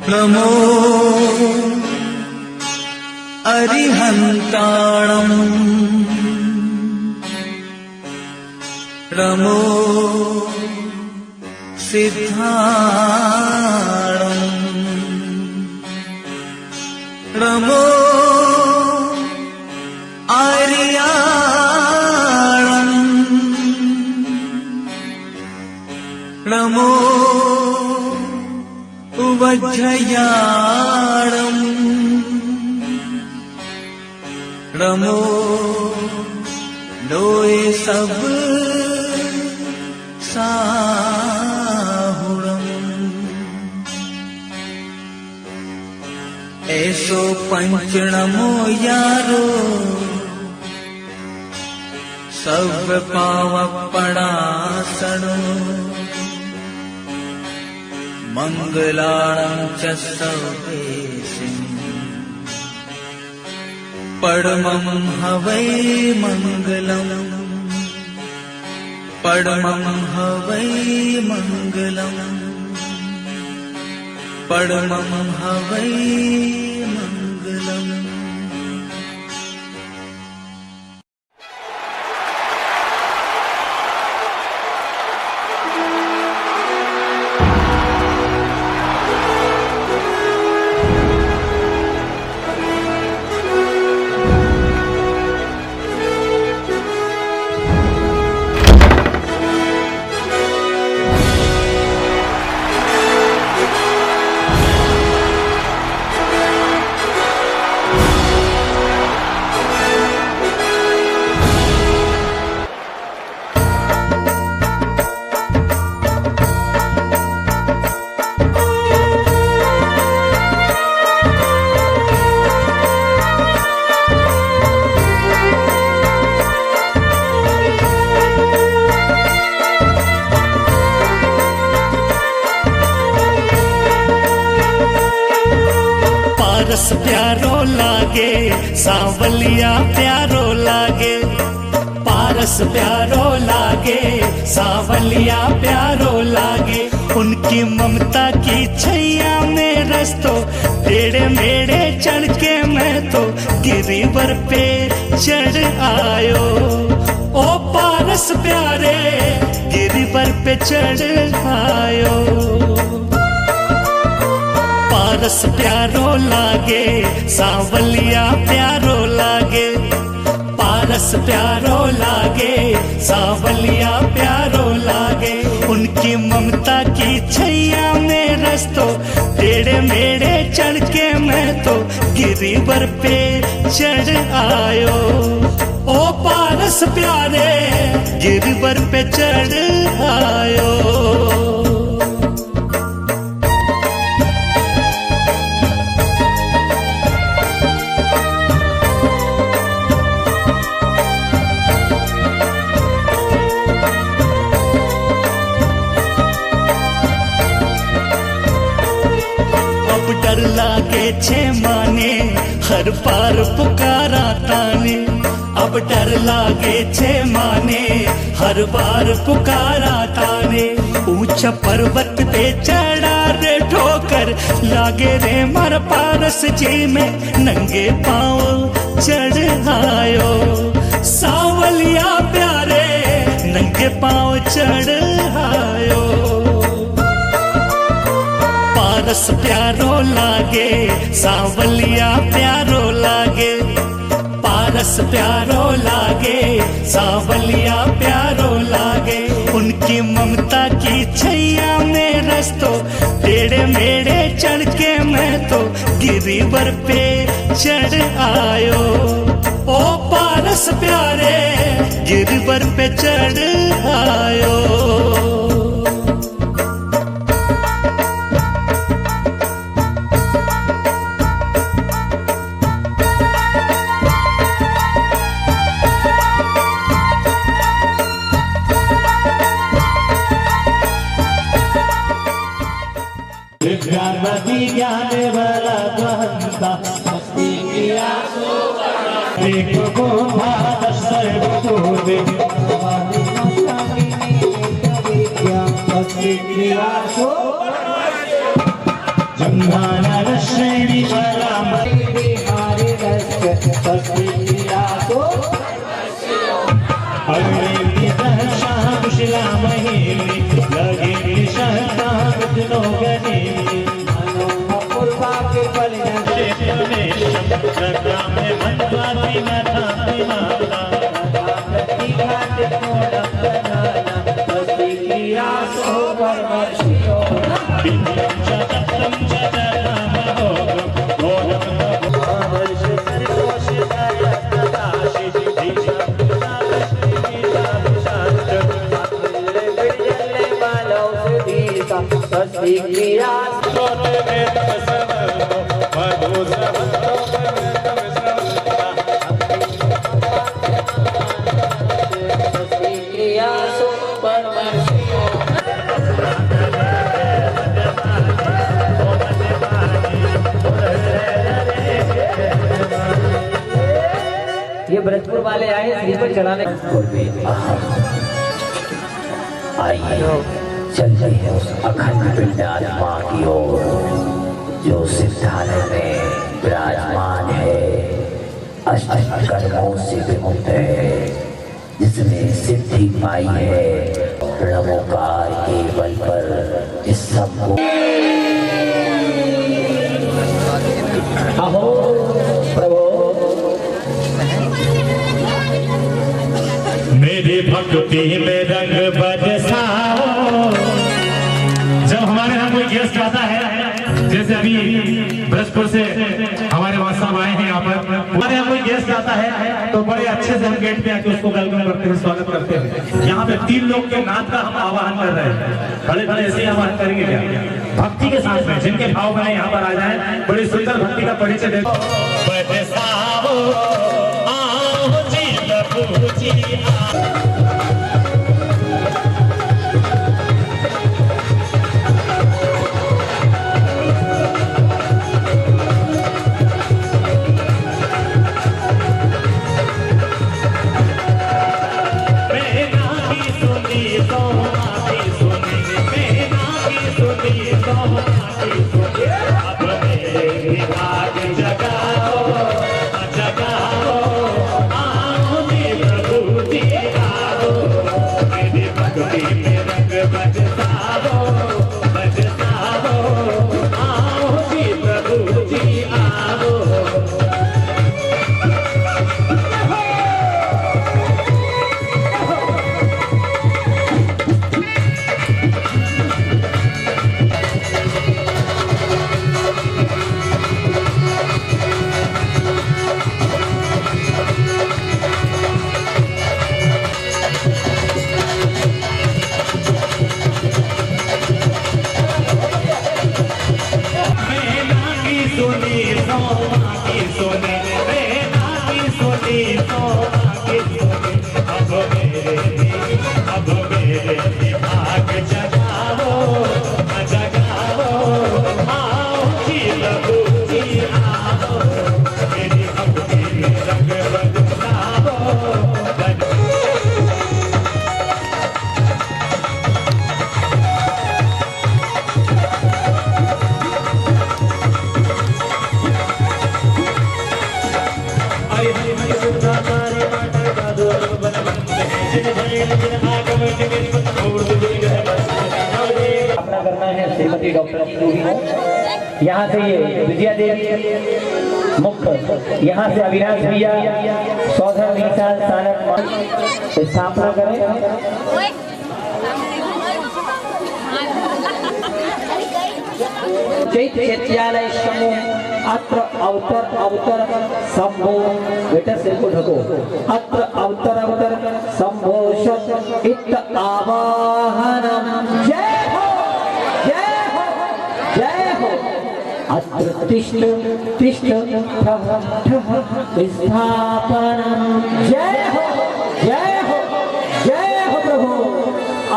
नमो अरिहन्ताणम् नमो सिद्धाणम् नमो आर्याणम् नमो वज्रयाणम् नमो लोए सब साहुणम् ऐसो पंच नमो यारो सब पावपणासनो मंगलाणं च सर्वेषाम् परमं हवै मंगलम् परमं हवै मंगलम् परमं हवै मंगलम्। पारस प्यारो लागे सांवलिया प्यारो लागे पारस प्यारो लागे सांवलिया प्यारो लागे उनकी ममता की छैया में रस्तो टेढ़े मेढ़े चढ़ के मैं तो गिरिवर पे चढ़ आयो। ओ पारस प्यारे गिरिवर पे चढ़ आयो। पारस प्यारो लागे सांवलिया प्यारो लागे पारस प्यारो लागे सांवलिया प्यारो लागे उनकी ममता की छैया में रस्तो टेढ़े मेढ़े चढ़ के मैं तो गिरिवर पे चढ़ आयो। ओ पारस प्यारे गिरिवर पे चढ़ आयो। डर लागे छे माने हर पार पुकारा ताने अब डर लागे छे माने हर बार पुकारा ताने ऊंचा पर्वत पे चढ़ा रे ठोकर लागे रे मर पारस जी में नंगे पाँव चढ़ आयो। सांवलिया प्यारे नंगे पाँव चढ़ आयो। पारस प्यारो लागे सांवलिया प्यारो लागे पारस प्यारो लागे सांवलिया प्यारो लागे उनकी ममता की छैया में रस्तो टेढ़े मेढ़े चढ़ के मैं तो गिरिवर पे चढ़ आयो। ओ पारस प्यारे गिरिवर पे चढ़ आयो। ज्ञान वाला द्वंदा भक्ति किया देखो को भात सर्वतोदे भक्ति किया सो जम्भानश्रेणी परामरि बिहारी दस्य तस्वीरासो अग्नि दहशाह कुशला महिमी लगे निशहता विष्णु गणी अनुपूर्वा के बलिया क्षेत्र में जगह में मनवाती न थाती माता प्रतिघात मोड़म बनाना तस्वीरासो परमर्शियो बिंदम चतम चतम होगम होगम हर्ष सर्वोष दयाताशी दिशा ये ब्रजपुर वाले आए श्रीफल चढ़ाने। आइए चलते हैं उस अखंड पिंड आत्मा की ओर जो सिद्धालय में विराजमान है, अष्ट कर्मों से विमुक्त है, जिसने सिद्धि पाई है। प्रणवोकार के बल पर इस सबको अहो प्रभु मेरी भक्ति में रंग बरसाओ। जब हमारे यहाँ कोई गेस्ट आता है, जैसे अभी ब्रजपुर से हमारे वहाँ साहब आए हैं यहाँ पर, हमारे यहाँ कोई गेस्ट आता है तो बड़े अच्छे से हम गेट पे आके उसको वेलकम करते हैं, स्वागत करते हैं। यहाँ पे 3 लोग के नाम का हम आवाहन कर रहे हैं। खड़े खड़े ऐसे ही आवाहन करेंगे क्या? भक्ति के साथ में जिनके भाव बनाए यहाँ पर आ जाए, बड़ी सुंदर भक्ति का परिचय दे। अपना करना है श्रीमती डॉक्टर यहाँ से ये विजया देवी मुख्य, यहाँ से अविनाश भैया 14-20 साल स्थापना करें। चैत्यालय समूह अत्र अवतर संभो बेटा सिर को ढको। अत्र अवतर संभो इत आवाहनम। जय हो जय हो जय हो। अत्र तिष्ठ स्थापनम। जय हो जय हो जय हो प्रभु।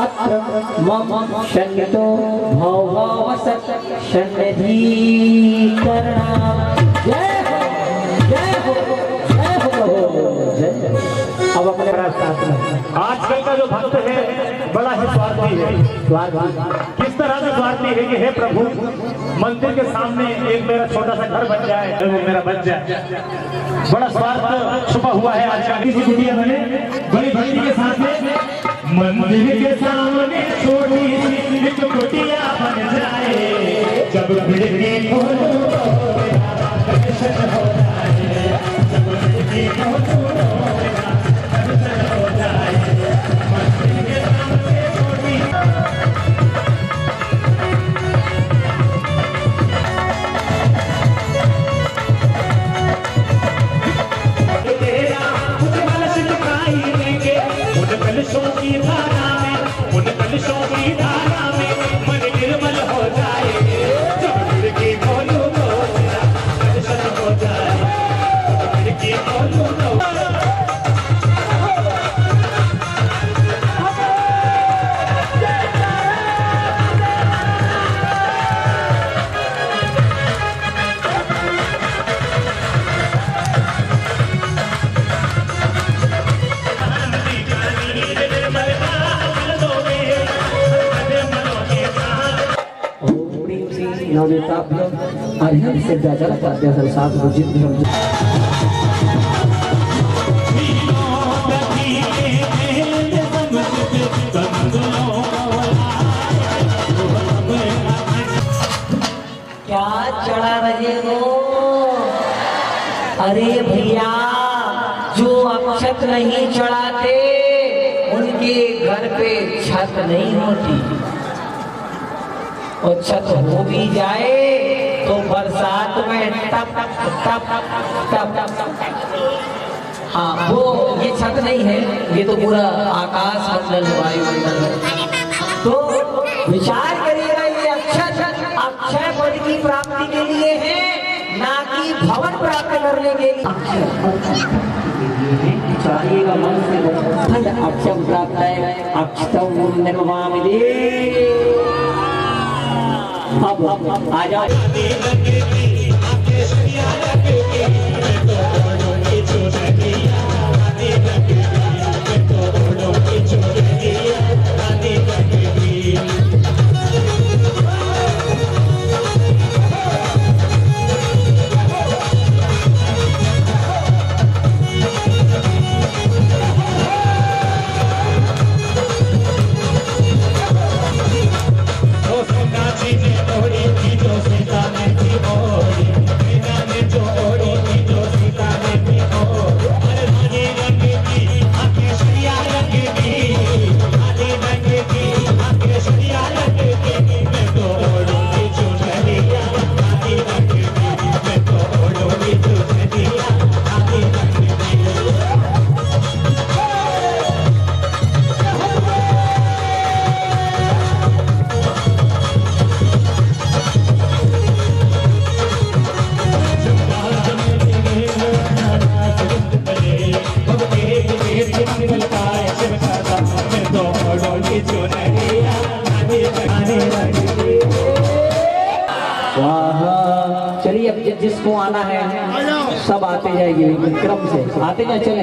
अत्र मम शन्तो भववसत् सन्निधिकरणम्। जय हो जय हो जय हो प्रभु जय। अब अपने आजकल का जो भक्त है बड़ा ही स्वार्थी है। किस तरह से स्वार्थी है कि हे प्रभु मंदिर के सामने एक मेरा छोटा सा घर बन जाए, वो मेरा बन जाए। बड़ा स्वार्थ छुपा हुआ है आज का। किसी कुटिया बने बड़ी भक्ति के साथ में मंदिर के सामने छोटी सी एक कुटिया बन जाए। जब खिड़की खोलो दर्शन हो जाए, जब खिड़की खोलो दर्शन हो जाए। मंदिर के सामने छोटी कलशों की धारा में मन निर्मल हो जाए। जब खिड़की खोलूं तो दर्शन हो जाए, जब खिड़की खोलूं तो अरिहंत से जाकर पाते संसार उचित धर्म क्या चढ़ा रहे हो? अरे भैया, जो अक्षत नहीं चढ़ाते उनके घर पे छत नहीं होती, और छत हो भी जाए तो बरसात में टप टप टप टप। हाँ, वो ये छत नहीं है, ये तो पूरा आकाश मंडल वायुमंडल है। तो विचार करिएगा, ये अक्षय पद की प्राप्ति के लिए है, ना कि भवन प्राप्त करने के लिए। चाहिएगा मन से अक्षम प्राप्त है, अक्षतम निर्मामिदे। अब आ जाओ। चलिए, अब जिसको आना है सब आते जाएंगे क्रम से, आते जाए चले।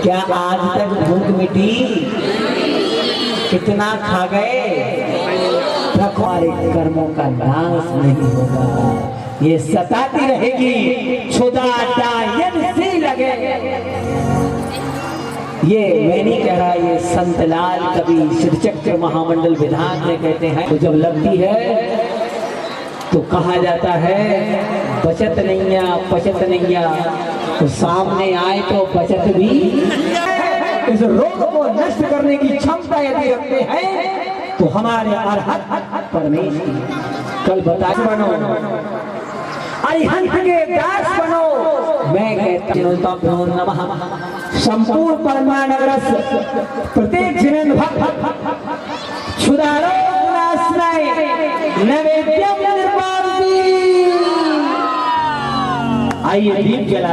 क्या आज तक भूख मिटी? कितना खा गए? हमारे कर्मों का नाश नहीं होगा, ये सताती रहेगी, छुदा डायन सी लगे। ये मैं नहीं कह रहा, ये संतलाल कवि श्रीचक्र महामंडल विधान में कहते हैं। तो जब लगती है तो कहा जाता है बचत नैया पचत नैया, तो सामने आए तो बचत भी। इस रोग को नष्ट करने की क्षमता यदि रखते हैं तो हमारे अरहत परमेश्वर कल बता बनो, अरिहंत के दास बनो। मैं कहता हूँ नमः संपूर्ण परमानगरस प्रत्येक जिनेन्द्र भक्त क्षुधारो नास्मै नैवेद्यम निर्मान्ति। आइए दीप जला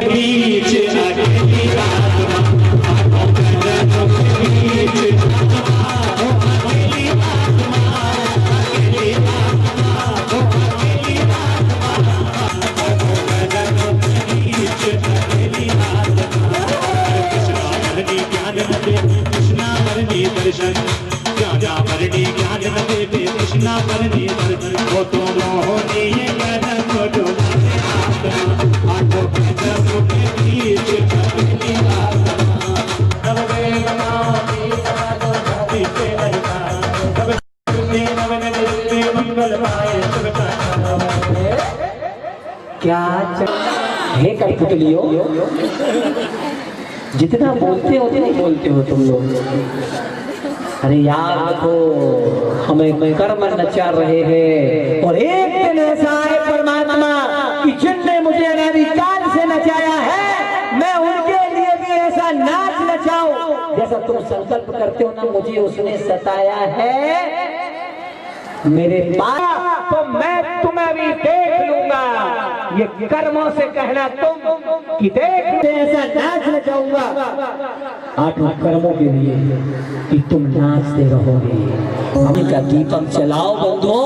कृष्णा परनी वो तो मोहनी क्या हे कठपुतलियो, जितना बोलते हो उतना बोलते हो तुम लोग। अरे यार देखो, हमें कर्म नचा रहे हैं और एक दिन ऐसा है परमात्मा कि जिनने मुझे अनादिकाल से नचाया है, मैं उनके लिए भी ऐसा नाच नचाऊं जैसा तुम संकल्प करते हो ना, मुझे उसने सताया है मेरे पास, तो मैं तुम्हें भी देख लूंगा। ये कर्मों से कहना तुम कि देख ऐसा नाच नचाऊंगा आठों कर्मों के लिए कि तुम नाचते रहोगे। हमें का दीपक जलाओ बंधो।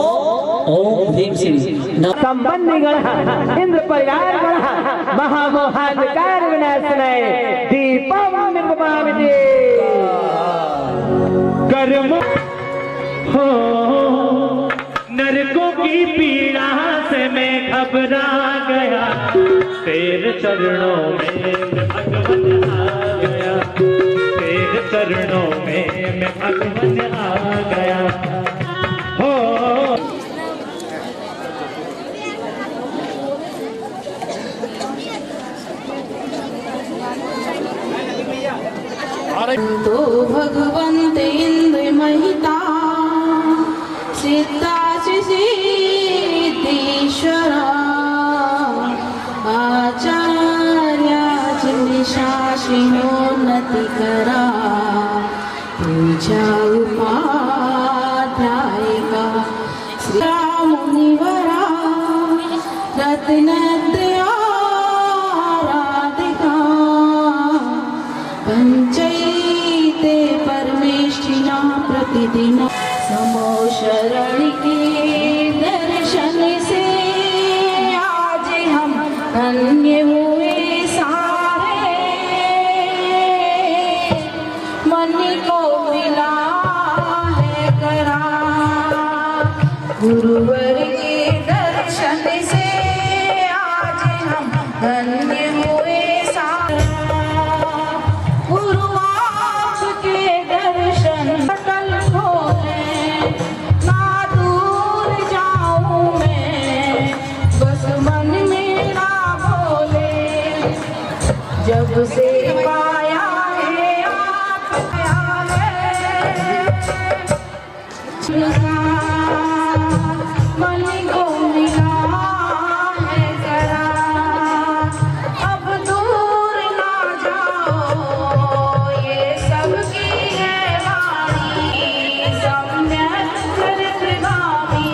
ओम ह्रीं श्री संबंधी गण इंद्र परिवार गण महामोहांधकार विनाशनाय दीपम निर्मामिते। कर्म हो नरकों की पीड़ा से मैं घबरा गया, तेरे चरणों में मैं भगवन आ गया, तेरे चरणों में मैं भगवन आ गया। हो तो भगवंत इंद्र महिता सिद्धाचि सिद्धेश्वरा आचार्याचि निशासिनोन्नति करा पूजा उपाध्यायिका श्री मुनिवरा रत्नत्रया राधिका पंचैते परमेष्ठिना प्रतिदिन समो शरण के दर्शन से आज हम धन्य हुए सारे। मन को मिला है करार गुरुवर के दर्शन से आज हम धन्य हुए सारे। गुरुवाच के दर्शन कल खोले ना दूर जाऊं मैं, बस मन में ना बोले जब से पाया है आप है मन को मिला है करार। अब दूर ना जाओ ये सबकी है वाणी, सम्यक चरित्रगामी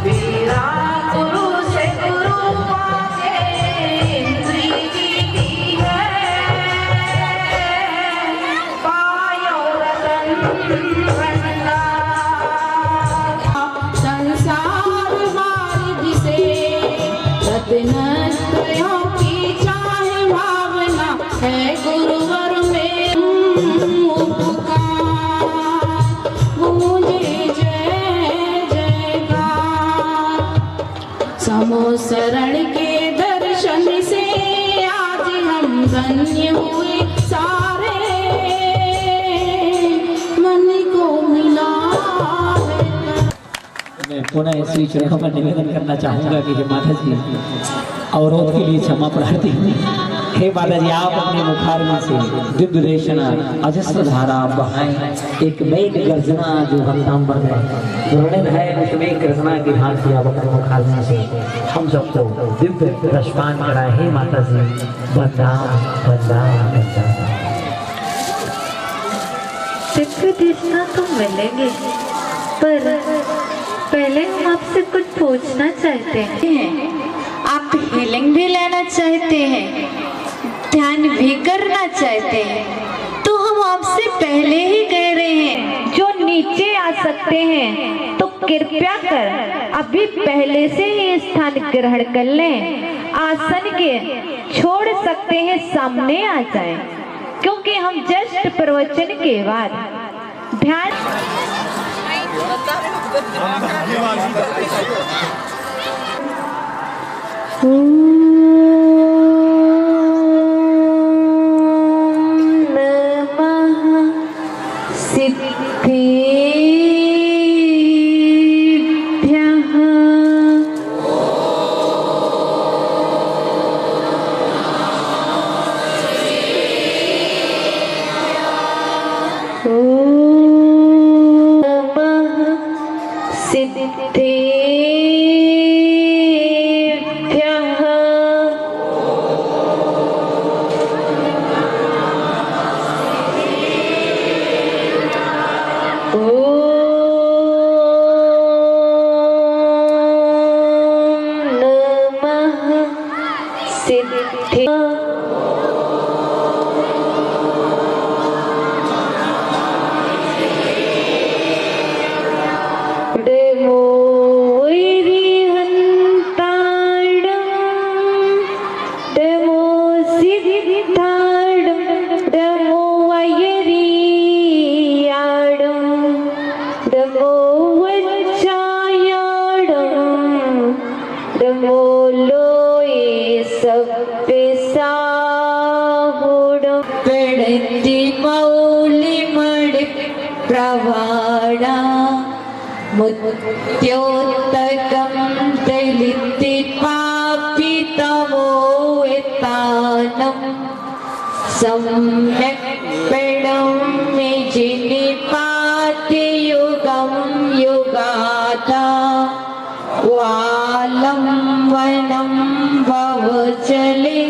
वीरा गुरु से गुरु पाके इंद्री की है। पायो रतन भंडार संसार वारिधि से रत्नत्रयों की चाहे भावना है गुरुवर में उपकार गूंजे जय जयकार। समो शरण के दर्शन से आज हम धन्य हुए सारे। मन को मिला मैं पुनः श्री चरणों पर निवेदन करना चाहूंगा कि हे माता जी, अवरोध के लिए क्षमा प्रार्थी हूँ। हे माता जी, आप अपने मुखारविंद से दिव्य देशना अजस्र धारा बहाएं, एक मेघ गर्जना जो भक्तांबर में वर्णन है, उसमें गर्जना की भांति आप अपने मुखारविंद से हम सबको दिव्य रसपान कराए। हे माता जी, वंदना वंदना वंदना। दिव्य देशना तो मिलेंगे, पर पहले हम आपसे कुछ पूछना चाहते हैं। आप हीलिंग भी लेना चाहते हैं, ध्यान भी करना चाहते हैं, तो हम आपसे पहले ही कह रहे हैं, जो नीचे आ सकते हैं तो कृपया कर अभी पहले से ही स्थान ग्रहण कर लें। आसन के छोड़ सकते हैं, सामने आ जाएं, क्योंकि हम जस्ट प्रवचन के बाद ध्यान प्रवाणा मुत्योत्तकं दलितिपापितमोतानं सम्यक् प्रणम्य जिनिपातियुगं युगाता वालम्बनं भवजले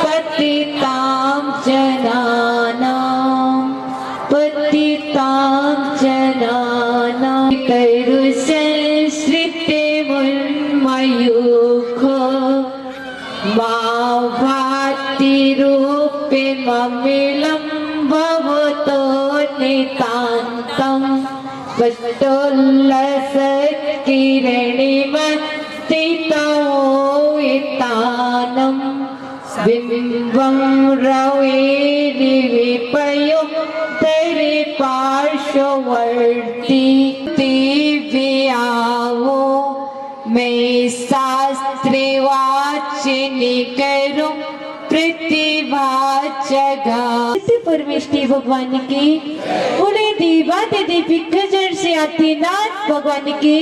पतितां जनानां पतितां जनानां करुसंश्रिते मुन्मयूख मा भातिरूपे ममिलं भवतो नितान्तं पट्टोल्लसत्किरणिमत्तितोयितानं बिम्बं रवेरिविपयो पार्श्ववर्ती दिव्यावो मैं शास्त्रे वाचिनी करूं प्रतिभा जगा परमेष्टि भगवान की बोले देवा देवी कजर से आदिनाथ भगवान की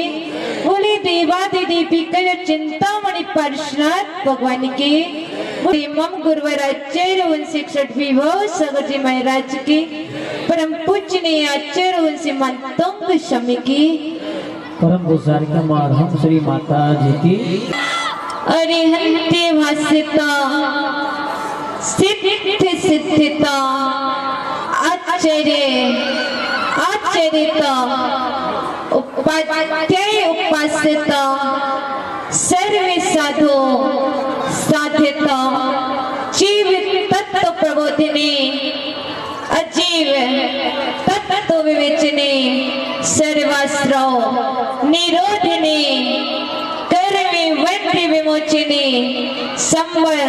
बोले देवा देवी कजर चिंतामणि पार्श्वनाथ भगवान की मम गुरुवर आचार्य उनसे 61वीं सागर जी महाराज की परम पूजनीय आचार्य उनसे मंतों शमी की परम गुजार के माधव श्री माता जी की अरिहंते भासिता सिद्ध सिद्धिता आचार्य आचार्यता उपाध्याय उपासिता सर्वे साधु साध्यता जीव तत्व प्रबोधिनी अजीव तत्व विवेचने सर्वास्त्र निरोधिनी कर्मे वंति विमोचने संवर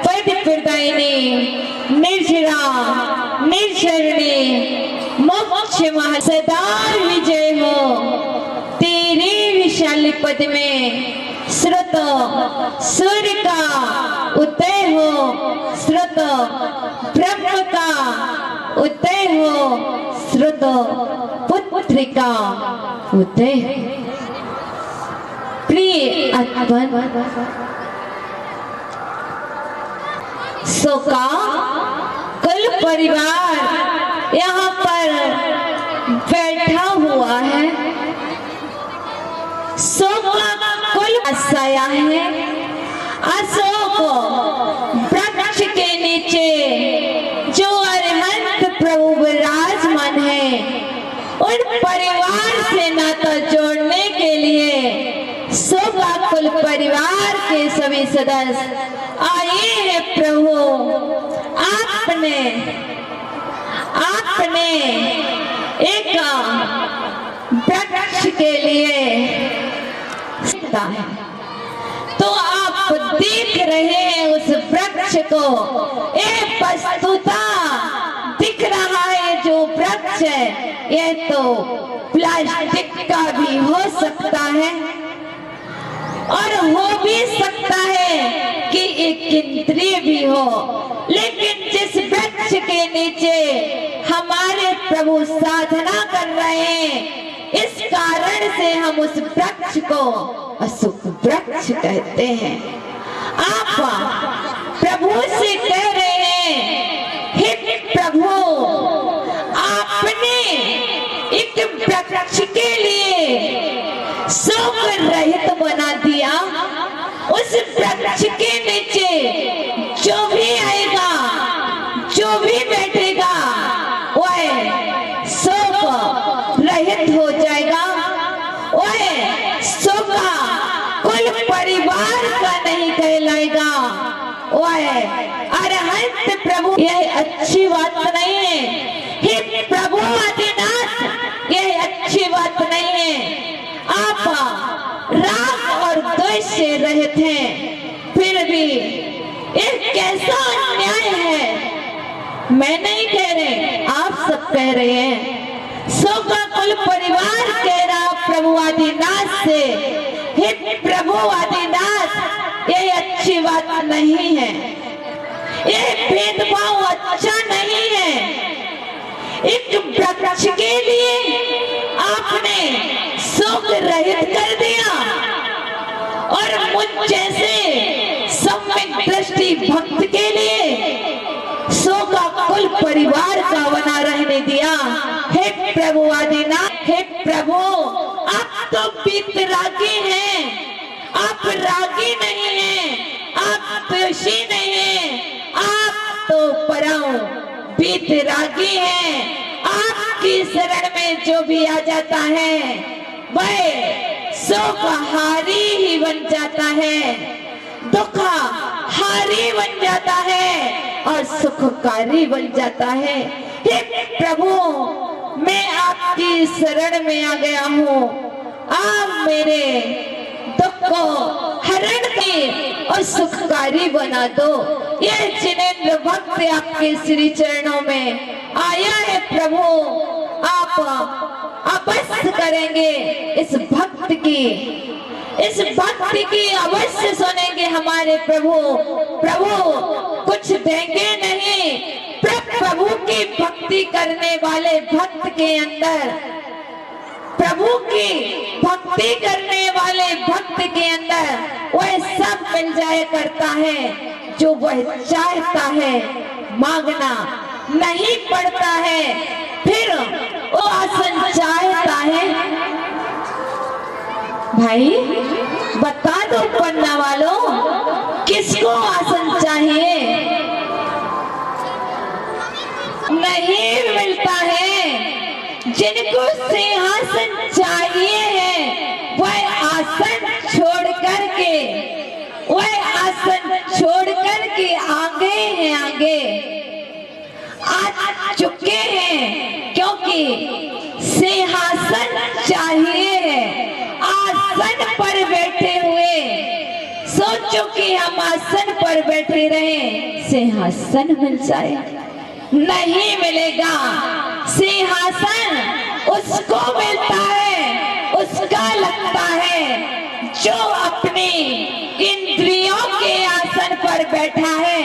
पद प्रदायिनी निर्जरा निर्शरणे मोक्ष महा सदा विजय हो तेरे विशाल पद में श्रुत सूर्य का उदय हो श्रुत ब्रह्म का उदय हो श्रुत पुत्र का उदय प्रिय आत्मन सोका कुल परिवार यहाँ पर बैठा हुआ है। सोका कुल आया है। अशोक वृक्ष के नीचे जो अरहंत प्रभु विराजमान है उन परिवार से नाता जोड़ने के लिए सोगा कुल परिवार के सभी सदस्य आए हैं प्रभु। आपने एक वृक्ष के लिए तो आप देख रहे हैं उस वृक्ष को। एक वस्तुता दिख रहा है जो वृक्ष है यह तो प्लास्टिक का भी हो सकता है और हो भी सकता है कि एक इंद्रिय भी हो, लेकिन जिस वृक्ष के नीचे हमारे प्रभु साधना कर रहे हैं इस कारण से हम उस वृक्ष को अशुभ वृक्ष कहते हैं। आप प्रभु से कह रहे हैं हे प्रभु आपने एक वृक्ष के लिए शोक रहित बना दिया। उस वृक्ष के नीचे जो भी आएगा जो भी बैठेगा वह शोक रहित हो जाएगा। वह शोका कुल परिवार का नहीं कहलाएगा। वह अरहंत प्रभु यह अच्छी बात नहीं है। हे प्रभु आदिनाथ यह अच्छी बात नहीं है। आप राग और द्वेष से रहित हैं फिर भी एक कैसा अन्याय है। मैं नहीं कह रहे आप सब कह रहे हैं। सोका कुल परिवार कह रहा प्रभु आदिनाथ से हे प्रभु आदिनाथ यह अच्छी बात नहीं है। यह भेदभाव अच्छा नहीं है। एक वृक्ष के लिए आपने शोक रहित कर दिया और मुझ जैसे सम्यक दृष्टि भक्त के लिए शोका कुल परिवार का बना रहने दिया। हे प्रभु आदिनाथ हे प्रभु आप तो वीतरागी हैं। आप रागी नहीं हैं। आप द्वेषी नहीं हैं। आप तो परम वीतरागी हैं। आपकी शरण में जो भी आ जाता है वह शोकहारी ही बन जाता है, दुखहारी बन जाता है और सुखकारी बन जाता है। हे प्रभु मैं आपकी शरण में आ गया हूँ। आप मेरे दुख को हरण के और सुखकारी बना दो। यह जिनेंद्र भक्त आपके श्री चरणों में आया है प्रभु। आप अवश्य करेंगे इस भक्त की अवश्य सुनेंगे हमारे प्रभु। प्रभु कुछ देंगे नहीं। प्रभु की भक्ति करने वाले भक्त के अंदर प्रभु की भक्ति करने वाले भक्त के अंदर वह सब मिल जाया करता है जो वह चाहता है। मांगना नहीं पड़ता है फिर वो आसन चाहता है। भाई बता दो पन्ना वालों किसको आसन चाहिए? नहीं मिलता है। जिनको सिंहासन चाहिए है वह आसन छोड़ करके आगे हैं आगे आ चुके हैं क्योंकि सिंहासन चाहिए है। आसन पर बैठे हुए सोचो कि हम आसन पर बैठे रहे सिंहासन मिल जाए, नहीं मिलेगा। सिंहासन उसको मिलता है, उसका लगता है जो अपनी इंद्रियों के आसन पर बैठा है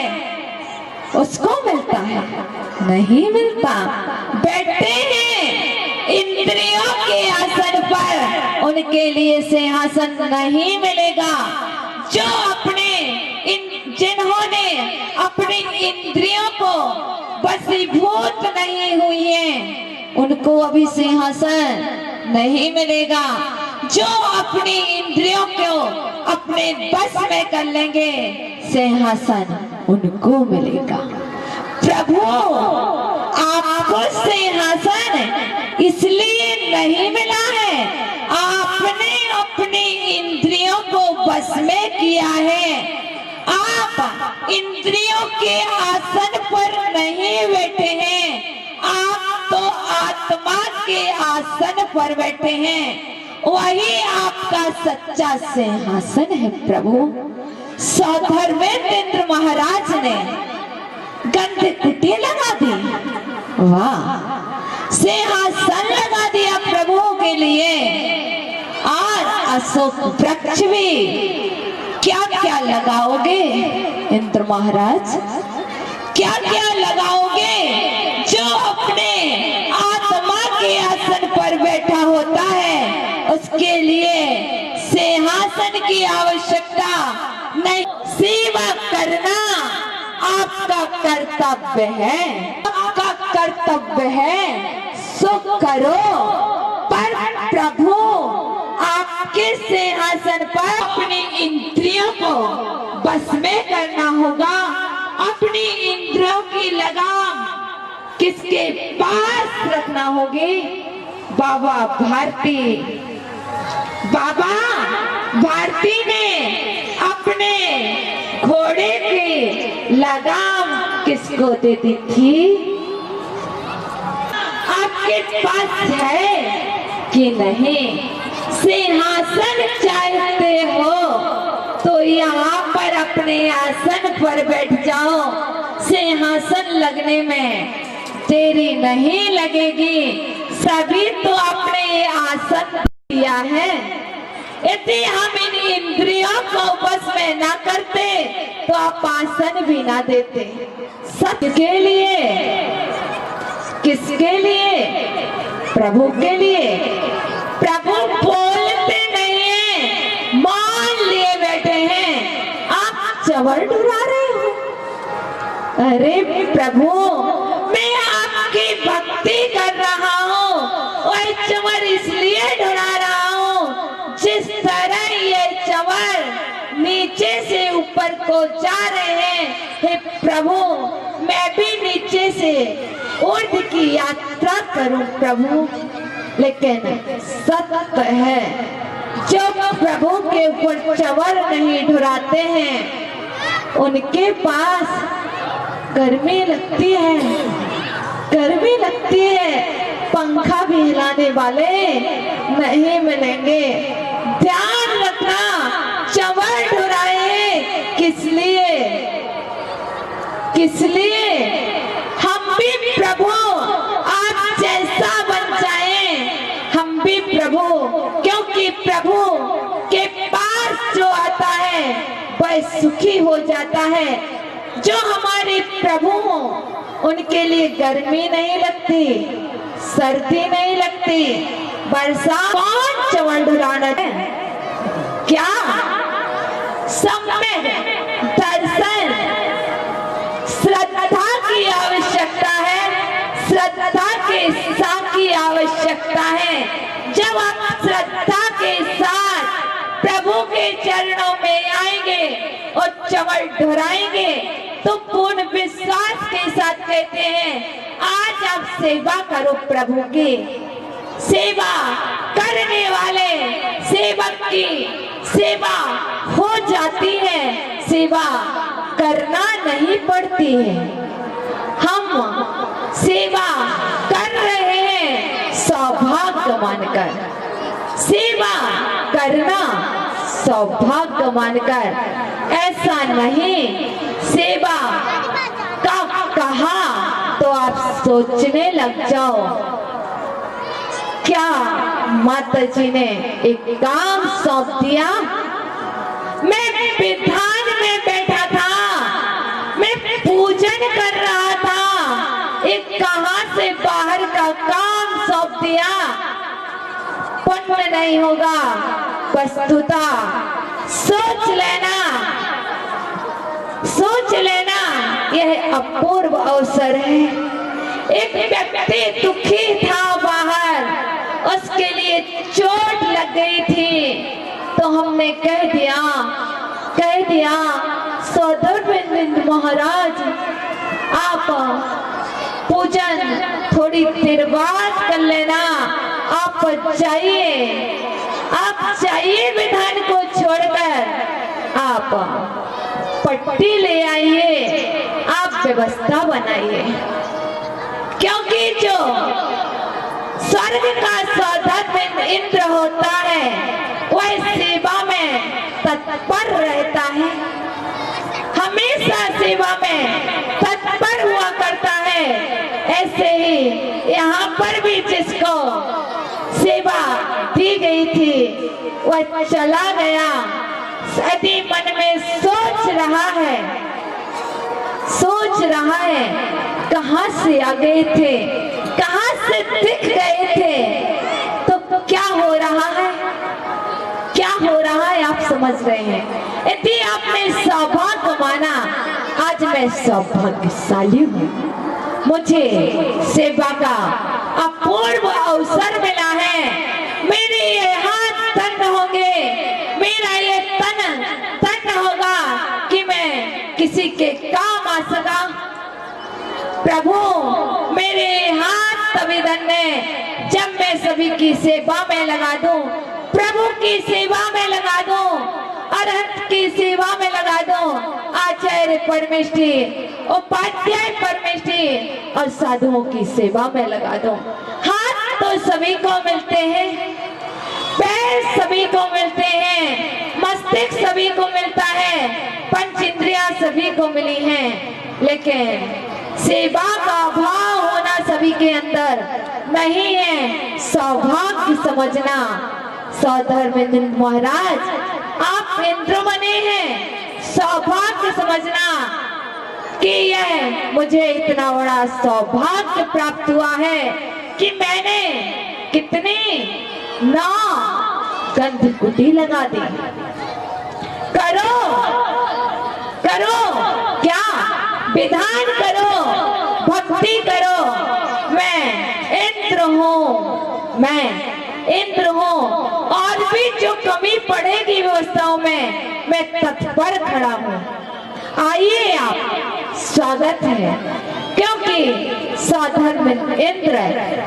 उसको मिलता है, नहीं मिलता। बैठे हैं इंद्रियों के आसन पर उनके लिए सिंहासन नहीं मिलेगा। जो जिन्होंने अपनी इंद्रियों को वशीभूत नहीं हुई है उनको अभी सिंहासन नहीं मिलेगा। जो अपनी इंद्रियों को अपने बस में कर लेंगे सिंहासन उनको मिलेगा। प्रभु आपको सिंहासन इसलिए नहीं मिला है किया है। आप इंद्रियों के आसन पर नहीं बैठे हैं, आप तो आत्मा के आसन पर बैठे हैं। वही आपका सच्चा सिंहासन है प्रभु। सौधर्मेंद्र महाराज ने गंध कुटी लगा दी, वाह, सिंहासन लगा दिया प्रभु के लिए। आज अशोक वृक्ष भी क्या क्या लगाओगे इंद्र महाराज, क्या क्या लगाओगे? जो अपने आत्मा के आसन पर बैठा होता है उसके लिए सिंहासन की आवश्यकता नहीं। सेवा करना आपका कर्तव्य है, आपका कर्तव्य है, सो करो। पर प्रभु आपके सिंहासन पर अपनी इंद्रियों को बस में करना होगा। अपनी इंद्रियों की लगाम किसके पास रखना होगी? बाबा भारती ने अपने घोड़े की लगाम किसको दे दी थी? आपके पास है कि नहीं? सिंहासन चाहते हो तो यहाँ पर अपने आसन पर बैठ जाओ। सिंहासन लगने में देरी नहीं लगेगी, सभी तो अपने आसन दिया है। यदि हम इन इंद्रियों को बस में ना करते तो आप आसन भी ना देते। सबके लिए, किसके लिए? प्रभु के लिए। प्रभु बोलते नहीं है, मान लिए बैठे हैं। आप चवर ढुरा रहे हो। अरे प्रभु, मैं आपकी भक्ति कर रहा हूँ, वह चवर इसलिए ढुरा रहा हूँ जिस तरह ये चवर नीचे से ऊपर को जा रहे हैं। हे प्रभु, मैं भी नीचे से ऊर्ध्व की यात्रा करूं प्रभु। लेकिन सत्य है, जो प्रभु के ऊपर चवर नहीं ढुराते हैं उनके पास गर्मी लगती है, गर्मी लगती है। पंखा भी हिलाने वाले नहीं मिलेंगे। ध्यान रखना, चवर ढुराए किस लिए? किस लिए? हम भी प्रभु आप जैसा बन जाएं, हम भी प्रभु, क्योंकि प्रभु के पास जो आता है वह सुखी हो जाता है। जो हमारे प्रभु हो उनके लिए गर्मी नहीं लगती, सर्दी नहीं लगती, बरसात। कौन चवर ढुराना है? क्या समय दर्शन श्रद्धा की आवश्यकता है, श्रद्धा के साथ की आवश्यकता है। जब आप श्रद्धा के साथ प्रभु के चरणों में आएंगे और चवर ढुराएंगे तो पूर्ण विश्वास के साथ कहते हैं, आज आप सेवा करो प्रभु की। सेवा करने वाले सेवक की सेवा हो जाती है, सेवा करना नहीं पड़ती है। हम सेवा कर रहे हैं सौभाग्य मानकर, सेवा करना सौभाग्य मानकर, ऐसा नहीं सेवा का कहा तो आप सोचने लग जाओ। क्या माता जी ने एक काम सौंप दिया? मैं विधान में बैठा था, मैं पूजन कर रहा था, एक कहां से बाहर का काम सौंप दिया। पुण्य नहीं होगा, वस्तुतः सोच लेना, सोच लेना, यह अपूर्व अवसर है। एक व्यक्ति दुखी था बाहर, उसके लिए चोट लग गई थी, तो हमने कह दिया सौधर्मेंद्र महाराज आप पूजन थोड़ी देर बाद कर लेना, आप जाइए विधान को छोड़कर आप पट्टी ले आइए, आप व्यवस्था बनाइए, क्योंकि जो स्वर्ग का सौदागर इंद्र होता है वह सेवा में तत्पर रहता है, हमेशा सेवा में तत्पर हुआ करता है। ऐसे ही यहाँ पर भी जिसको सेवा दी गई थी वह चला गया, सदी मन में सोच रहा है कहाँ से आ गए थे, कहाँ से दिख गए थे, तो क्या हो रहा है, क्या हो रहा है आप समझ रहे हैं। यदि आपने सौभाग्य माना, आज मैं सौभाग्यशाली हूँ, मुझे सेवा का अपूर्व अवसर मिला है। मेरे ये हाथ तन होंगे, मेरा ये तन होगा कि मैं किसी के काम आ सका। प्रभु मेरे हाथ तभी धन्य जब मैं सभी की सेवा में लगा दूं, प्रभु की सेवा में लगा दूं, अरहंत की सेवा में लगा दूं, आचार्य परमेष्ठी, उपाध्याय परमेष्ठी और साधुओं की सेवा में लगा दूं। हाथ तो सभी को मिलते हैं, पैर सभी को मिलते हैं, मस्तिष्क सभी को मिलता है, पंच इंद्रियां सभी को मिली हैं, लेकिन सेवा का भाव होना सभी के अंदर नहीं है। सौभाग्य समझना, सौधर्मेंद्र महाराज आप इंद्र बने हैं, सौभाग्य समझना कि यह मुझे इतना बड़ा सौभाग्य प्राप्त हुआ है कि मैंने कितनी 9 गंधकुटी लगा दी। करो क्या विधान करो, भक्ति करो। मैं इंद्र हूँ और भी जो कमी पड़ेगी व्यवस्थाओं में मैं तत्पर खड़ा हूँ। आइए आप, स्वागत है, क्योंकि सौधर्म इंद्र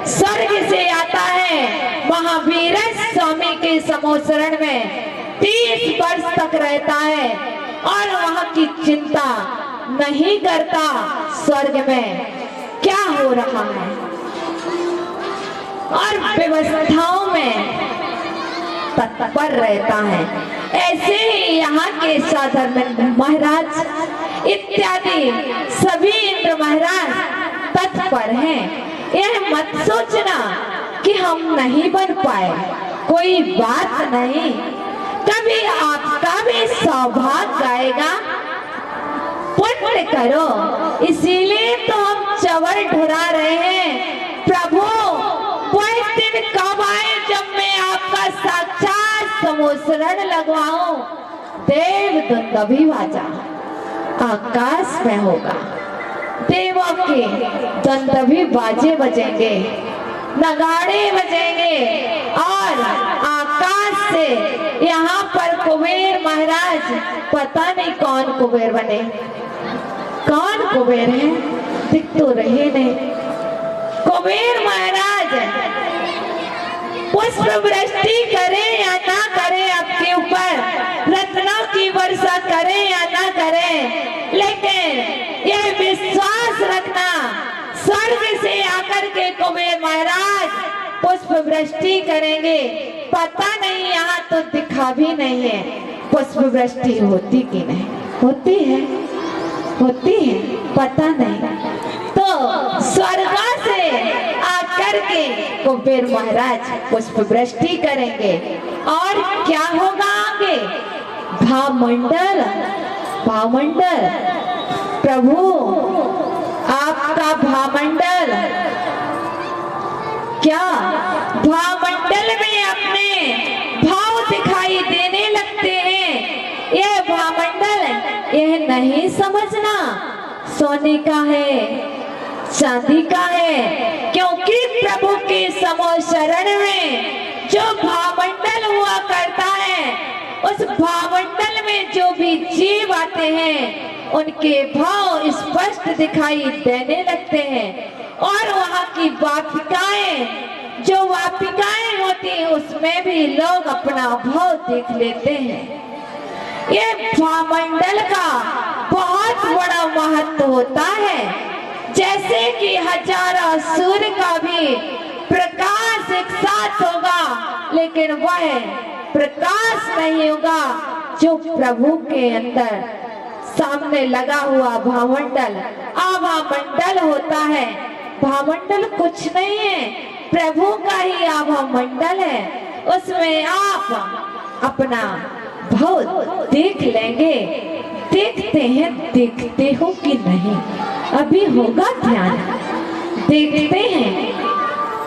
स्वर्ग से आता है, महावीर स्वामी के समोसरण में 30 वर्ष तक रहता है और वहां की चिंता नहीं करता स्वर्ग में क्या हो रहा है और व्यवस्थाओं में तत्पर रहता है। ऐसे ही यहाँ के सौधर्मेंद्र महाराज इत्यादि सभी इंद्र महाराज तत्पर हैं। यह मत सोचना कि हम नहीं बन पाए, कोई बात नहीं, कभी आपका भी सौभाग्य आएगा। पुण्य करो, इसीलिए तो हम चवर ढुरा रहे हैं। प्रभु वह दिन कब आए जब मैं आपका साक्षात समोसरण लगवाऊं। देव दुंदभी बाजा आकाश में होगा, देवों के दुंदभी बाजे बजेंगे, नगाड़े बजेंगे और आकाश से यहाँ पर कुबेर महाराज, पता नहीं कौन कुबेर बने, कौन कुबेर है, दिख तो रहे नहीं। कुबेर महाराज पुष्प वृष्टि करे या ना करे आपके ऊपर, रत्नों की वर्षा करे या ना करे, लेकिन यह विश्वास रखना स्वर्ग से आकर के कुबेर महाराज पुष्प वृष्टि करेंगे। पता नहीं, यहाँ तो दिखा भी नहीं है पुष्प वृष्टि होती कि नहीं होती है, पता नहीं। तो स्वर्ग से आकर के कुबेर महाराज पुष्प वृष्टि करेंगे और क्या होगा आगे? भावमंडल प्रभु आपका भावमंडल, क्या भावमंडल में अपने भाव दिखाई देने लगते हैं। यह भावमंडल यह नहीं समझना सोने का है, चांदी का है, क्योंकि प्रभु के समोसरण में जो भावमंडल हुआ करता है, उस भावमंडल में जो भी जीव आते हैं उनके भाव स्पष्ट दिखाई देने लगते हैं और वहाँ की वापिकाएं, जो वापिकाएं होती हैं उसमें भी लोग अपना भाव देख लेते हैं। ये भामंडल का बहुत बड़ा महत्व होता है। जैसे कि हजारों सूर्य का भी प्रकाश एक साथ होगा, लेकिन वह प्रकाश नहीं होगा जो प्रभु के अंदर सामने लगा हुआ भामंडल आभामंडल होता है। भामंडल कुछ नहीं है, प्रभु का ही आभामंडल है। उसमें आप अपना भाव देख लेंगे। देखते हैं, देखते हो कि नहीं? अभी होगा ध्यान। देखते हैं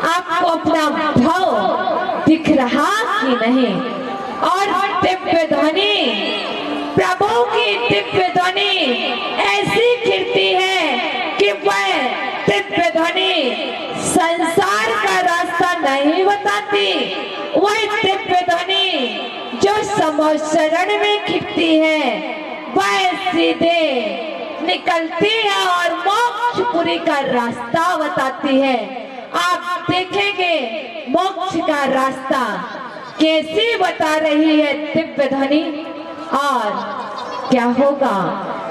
आपको अपना भाव दिख रहा कि नहीं। और दिव्य ध्वनि, प्रभु की दिव्य ध्वनि ऐसी खिलती है कि वह दिव्य ध्वनि संसार का रास्ता नहीं बताती। वह दिव्य ध्वनि जो समोशरण में खिलती है, वह सीधे निकलती है और मोक्षपुरी का रास्ता बताती है। आप देखेंगे मोक्ष का रास्ता कैसी बता रही है दिव्य ध्वनि। और क्या होगा?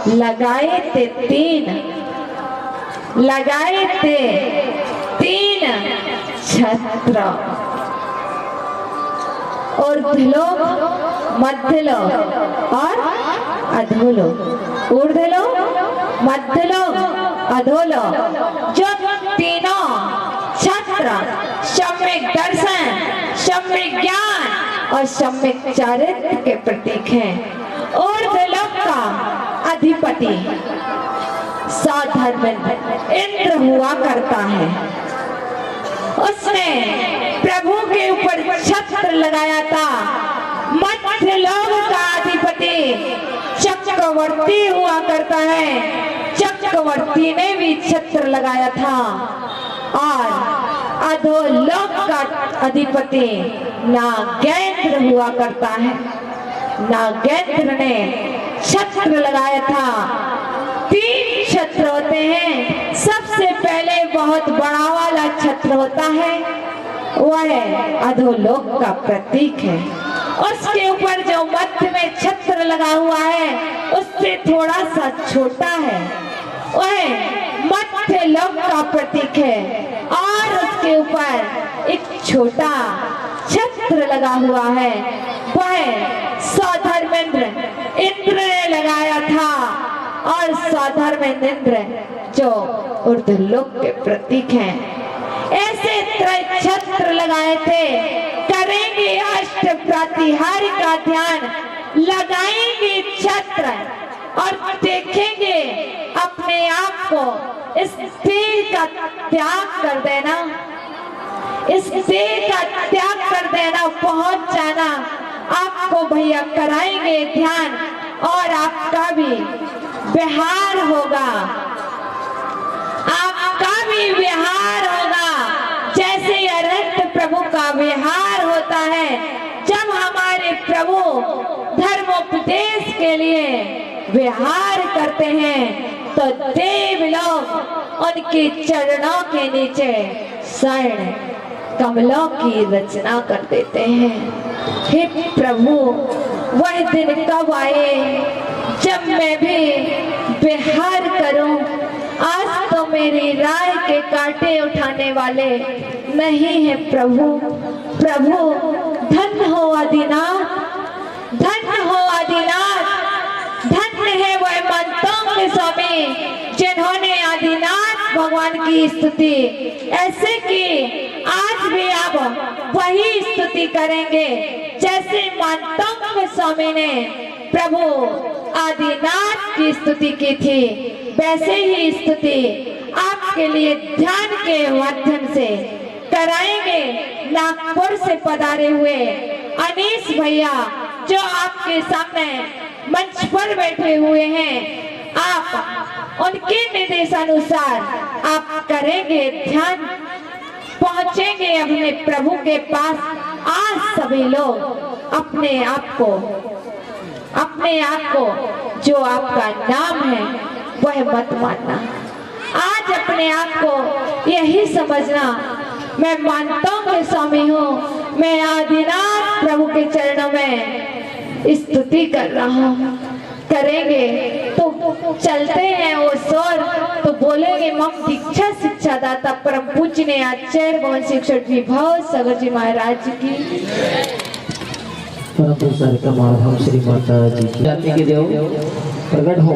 लगाए थे तीन छत्र, ऊर्ध्वलोक, मध्यलोक और अधोलोक। ऊर्ध्वलोक, मध्यलोक, अधोलोक, जो तीनों छत्र सम्यक दर्शन, सम्यक ज्ञान और सम्यक चारित्र के प्रतीक हैं। ऊर्ध्वलोक का अधिपति साधर्मेंद्र इंद्र हुआ करता है। उसने प्रभु के ऊपर छत्र लगाया था। मध्यलोक का अधिपति चक्रवर्ती हुआ करता है। चक्रवर्ती ने भी छत्र लगाया था। और अधोलोक का अधिपति नागेंद्र हुआ करता है। नागेंद्र ने छत्र लगाया था। 3 छत्र होते हैं। सबसे पहले बहुत बड़ा वाला छत्र होता है, वह अधोलोक का प्रतीक है। उसके ऊपर जो मध्य में छत्र लगा हुआ है, उससे थोड़ा सा छोटा है, वह मध्य लोक का प्रतीक है। और उसके ऊपर एक छोटा छत्र लगा हुआ है, वह सौधर्मेंद्र इंद्र ने लगाया था। और सौधर्मेंद्र इंद्र जो ऊर्ध्वलोक के प्रतीक हैं। ऐसे त्रय छत्र लगाए थे। करेंगे अष्ट प्रतिहार का ध्यान, लगाएंगे छत्र और देखेंगे अपने आप को इस देह का त्याग कर देना, इस देह का त्याग कर देना, पहुंच जाना। आपको भैया कराएंगे ध्यान और आपका भी विहार होगा, आपका भी विहार होगा। जैसे अनंत प्रभु का विहार होता है, जब हमारे प्रभु धर्मोपदेश के लिए विहार करते हैं तो देव लोग उनके चरणों के नीचे स्वर्ण कमलों की रचना कर देते हैं। हे प्रभु, वह दिन कब आए जब मैं भी विहार करूं? आज तो मेरी राय के कांटे उठाने वाले नहीं है प्रभु। प्रभु धन्य हो आदिनाथ, धन्य हो आदिनाथ, धन्य है वह मनतोंग स्वामी जिन्होंने आदिनाथ भगवान की स्तुति ऐसे की। आज भी आप वही स्तुति करेंगे जैसे मनतोंग स्वामी ने प्रभु आदिनाथ की स्तुति की थी, वैसे ही स्तुति आपके लिए ध्यान के माध्यम से कराएंगे। नागपुर से पधारे हुए अनीश भैया जो आपके सामने मंच पर बैठे हुए हैं, आप उनके निर्देशानुसार आप करेंगे ध्यान, पहुंचेंगे अपने प्रभु के पास। आज सभी लोग अपने आप को जो आपका नाम है वह मत मानना। आज अपने आप को यही समझना, मैं मानता हूँ कि स्वामी हूँ, मैं आदिनाथ प्रभु के चरणों में स्तुति कर रहा हूँ। करेंगे तो चलते हैं उस ओर तो बोलेंगे मम दीक्षा शिक्षा दाता परम पूज्य ने आचार्य भवन शिक्षक विभाग सागर जी महाराज की परम प्रसार का माधव श्री माता जी की जाति के देव प्रकट हो।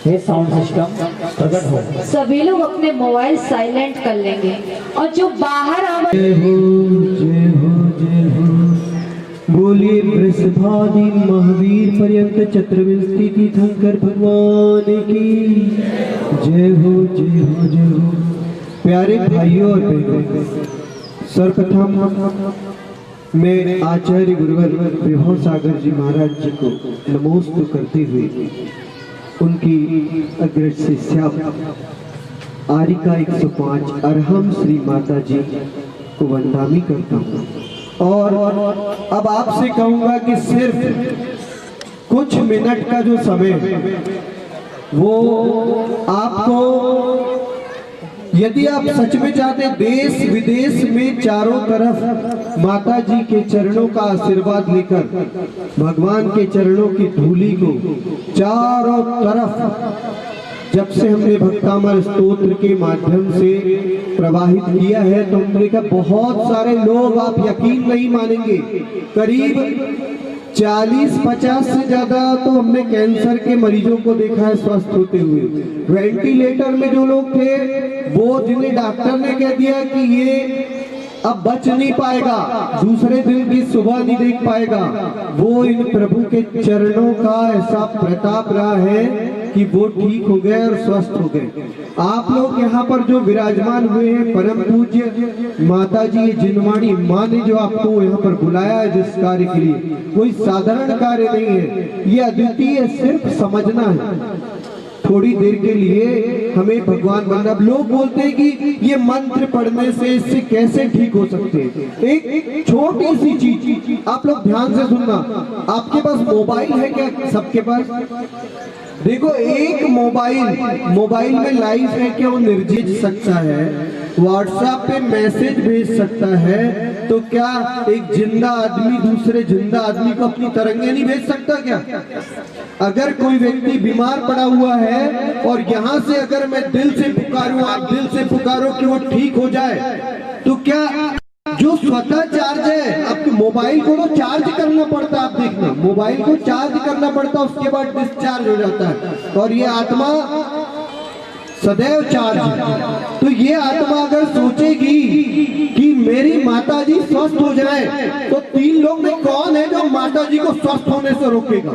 ये साउंड सिस्टम प्रकट हो। सभी लोग अपने मोबाइल साइलेंट कर लेंगे और जो बाहर जय हो जय हो जय हो। बोलिए बृहस्पति महावीर पर्यंत चतुर्विंशति तीर्थंकर भगवान की जय हो जय हो जय हो। प्यारे भाइयों और बहनों, सर्वप्रथम मैं आचार्य गुरुवर विभव सागर जी महाराज जी को नमोस्तु करते हुए उनकी अग्रज शिष्या आरिका 105 अरहम श्री माता जी को वंदनामी करता हूँ। और अब आपसे कहूँगा कि सिर्फ कुछ मिनट का जो समय है वो आपको, यदि आप सच में चाहते देश विदेश में चारों तरफ माता जी के चरणों का आशीर्वाद लेकर भगवान के चरणों की धूली को चारों तरफ जब से हमने भक्तामर स्तोत्र के माध्यम से प्रवाहित किया है तो हमने देखा बहुत सारे लोग, आप यकीन नहीं मानेंगे, करीब 40-50 से ज्यादा तो हमने कैंसर के मरीजों को देखा है स्वस्थ होते हुए। वेंटिलेटर में जो लोग थे वो, जिन्हें डॉक्टर ने कह दिया कि ये अब बच नहीं पाएगा, दूसरे दिन की सुबह नहीं देख पाएगा, वो इन प्रभु के चरणों का ऐसा प्रताप रहा है कि वो ठीक हो गए और स्वस्थ हो गए। आप लोग यहाँ पर जो विराजमान हुए हैं, परम पूज्य माता जी जिनवाणी माँ ने जो आपको यहाँ पर बुलाया है जिस कार्य के लिए, कोई साधारण कार्य नहीं है, ये अद्वितीय, सिर्फ समझना है। थोड़ी देर के लिए हमें भगवान बनना। अब लोग बोलते हैं कि ये मंत्र पढ़ने से इससे कैसे ठीक हो सकते हैं। एक छोटी सी चीज आप लोग ध्यान से सुनना। आपके पास मोबाइल है क्या? सबके पास देखो, एक मोबाइल में लाइव है क्या? वो निर्जीत सकता है, व्हाट्सएप पे मैसेज भेज सकता है, तो क्या एक जिंदा आदमी दूसरे जिंदा आदमी को अपनी तरंगे नहीं भेज सकता क्या? अगर कोई व्यक्ति बीमार पड़ा हुआ है और यहाँ से अगर मैं दिल से पुकारूं, आप दिल से पुकारो कि वो ठीक हो जाए, तो क्या जो स्वतः चार्ज है, आपके मोबाइल को तो चार्ज करना पड़ता है, आप देखना मोबाइल को चार्ज करना पड़ता है, उसके बाद डिस्चार्ज हो जाता है, और ये आत्मा सदैव चार्ज है। तो ये आत्मा अगर सोचेगी कि मेरी माता जी स्वस्थ हो जाए, तो 3 लोग में कौन है जो माता जी को स्वस्थ होने से रोकेगा?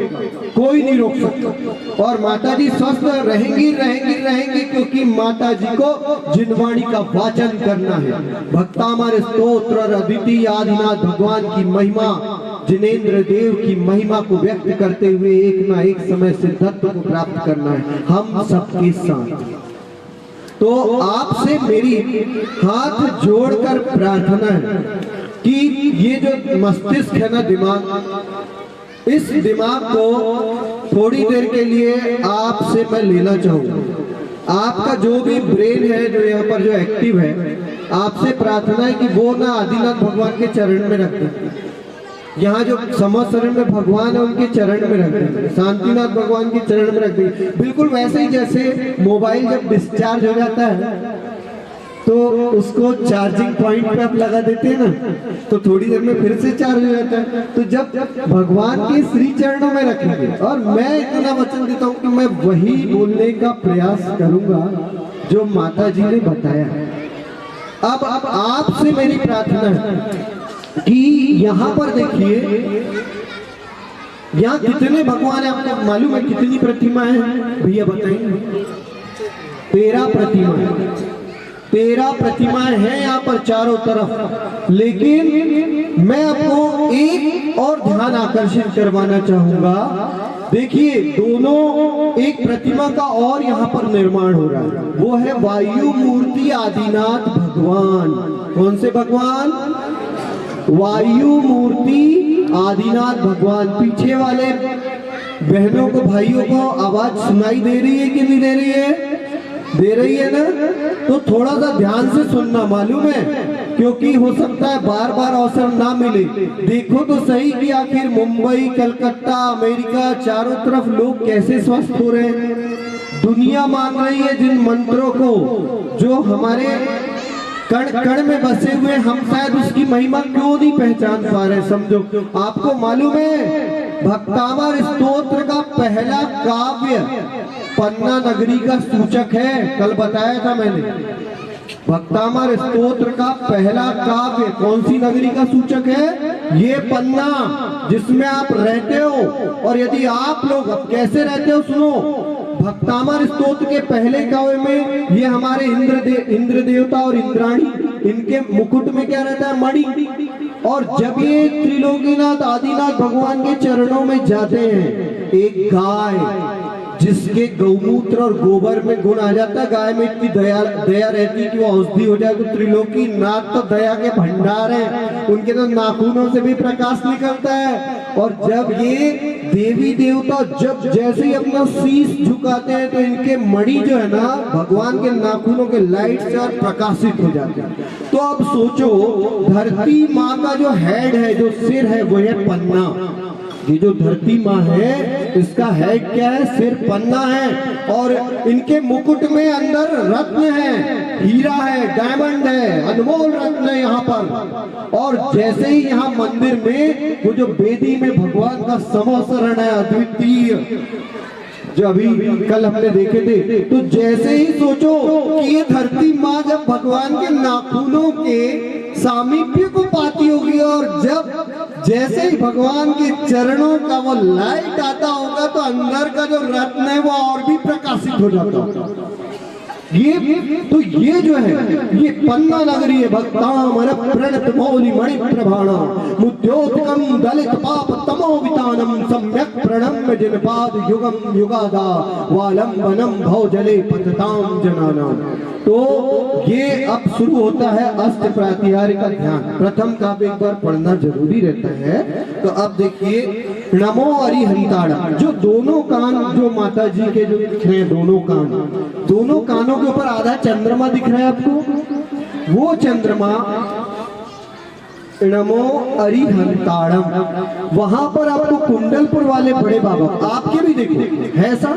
कोई नहीं रोक सकता। और माता जी स्वस्थ रहेंगी रहेंगी रहेंगी, क्योंकि माता जी को जिनवाणी का वाचन करना है। भक्तामर स्तोत्र और अद्वितीय आदिनाथ भगवान की महिमा, जिनेंद्र देव की महिमा को व्यक्त करते हुए एक ना एक समय सिद्धत्व को प्राप्त करना है हम सबके साथ। तो आपसे मेरी हाथ जोड़कर प्रार्थना है कि ये जो मस्तिष्क है ना, दिमाग, इस दिमाग को थोड़ी देर के लिए आपसे मैं लेना चाहूंगा। आपका जो भी ब्रेन है जो यहाँ पर जो एक्टिव है, आपसे प्रार्थना है कि वो ना आदिनाथ भगवान के चरण में रख दें। यहाँ जो समस्तरण में भगवान है उनके चरण में रख दें, शांतिनाथ भगवान के चरण में रख दें। बिल्कुल वैसे ही जैसे मोबाइल जब डिस्चार्ज हो जाता है तो उसको चार्जिंग पॉइंट पे आप लगा देते हैं ना, तो थोड़ी देर में फिर से चार्ज हो जाता है। तो जब भगवान के श्री चरणों में रखेंगे, और मैं इतना वचन देता हूँ कि मैं वही बोलने का प्रयास करूंगा जो माता जी ने बताया। अब आपसे मेरी प्रार्थना है कि यहाँ पर देखिए, यहाँ कितने भगवान है आपको मालूम है? कितनी प्रतिमाएं हैं भैया बताइए? 13 प्रतिमाएं हैं यहाँ पर चारों तरफ। लेकिन मैं आपको एक और ध्यान आकर्षित करवाना चाहूंगा। देखिए, दोनों एक प्रतिमा का और यहाँ पर निर्माण हो रहा है, वो है वायु मूर्ति आदिनाथ भगवान। कौन से भगवान? वायु मूर्ति आदिनाथ भगवान। पीछे वाले बहनों को, भाइयों को आवाज सुनाई दे रही है कि नहीं दे रही है? ना? तो थोड़ा सा ध्यान से सुनना। मालूम है क्योंकि हो सकता है बार बार अवसर ना मिले। देखो तो सही कि आखिर मुंबई, कलकत्ता, अमेरिका, चारों तरफ लोग कैसे स्वस्थ हो रहे हैं। दुनिया मान रही है जिन मंत्रों को, जो हमारे कण कण में बसे हुए, हम शायद उसकी महिमा क्यों नहीं पहचान पा रहे। समझो, आपको मालूम है भक्तामर स्तोत्र का पहला काव्य पन्ना नगरी का सूचक है। कल बताया था मैंने, भक्तामर स्तोत्र का पहला काव्य कौन सी नगरी का सूचक है? ये पन्ना, जिसमें आप रहते हो। और यदि आप लोग अब कैसे रहते हो सुनो, भक्तामर स्तोत्र के पहले काव्य में ये हमारे इंद्र देवता और इंद्राणी, इनके मुकुट में क्या रहता है? मणि। और जब ये त्रिलोकीनाथ आदिनाथ भगवान के चरणों में जाते हैं, एक गाय जिसके गौमूत्र और गोबर में गुण आ जाता है, गाय में इतनी दया रहती कि वो औषधि हो जाए। तो त्रिलोकीनाथ तो दया के भंडार हैं, उनके तो नाखूनों से भी प्रकाश निकलता है। और जब ये देवी देवता जब जैसे ही अपना शीश झुकाते हैं, तो इनके मणि जो है ना भगवान के नाखूनों के लाइट से और प्रकाशित हो जाते हैं। तो अब सोचो, धरती माँ का जो हेड है, जो सिर है, वो है पन्ना। ये जो धरती माँ है, इसका हेड क्या है? सिर पन्ना है। और इनके मुकुट में अंदर रत्न है, हीरा है, डायमंड है, अनमोल रत्न है यहाँ पर। और जैसे ही यहाँ मंदिर में वो जो वेदी में भगवान का समोसरण है अद्वितीय, जो अभी कल हमने देखे थे, तो जैसे ही सोचो कि ये धरती माँ जब भगवान के नाखूनों के सामीप्य को पाती होगी, और जब जैसे ही भगवान के चरणों का वो लाइट आता होगा, तो अंदर का जो रत्न है वो और भी प्रकाशित हो जाता होगा। ये जो है, ये पन्ना नगरी है। भक्तामर प्रणत मौलि मणि प्रभाणा मुद्योत्कम दलित पाप तमोवितानम सम्यक प्रणम्य जनपाद युगम युगादा वालंबनम भवजले पतताम जनानाम। तो ये अब शुरू होता है अष्ट प्रातिहार्य का ध्यान। प्रथम काव्य एक बार पढ़ना जरूरी रहता है। तो अब देखिए, नमो अरिहंताड़म, जो दोनों कान जो माता जी के जो दिख रहे हैं, दोनों कानों के ऊपर आधा चंद्रमा दिख रहा है आपको, वो चंद्रमा नमो अरिहंताड़म। वहां पर आपको कुंडलपुर वाले बड़े बाबा आपके भी देखो है ऐसा।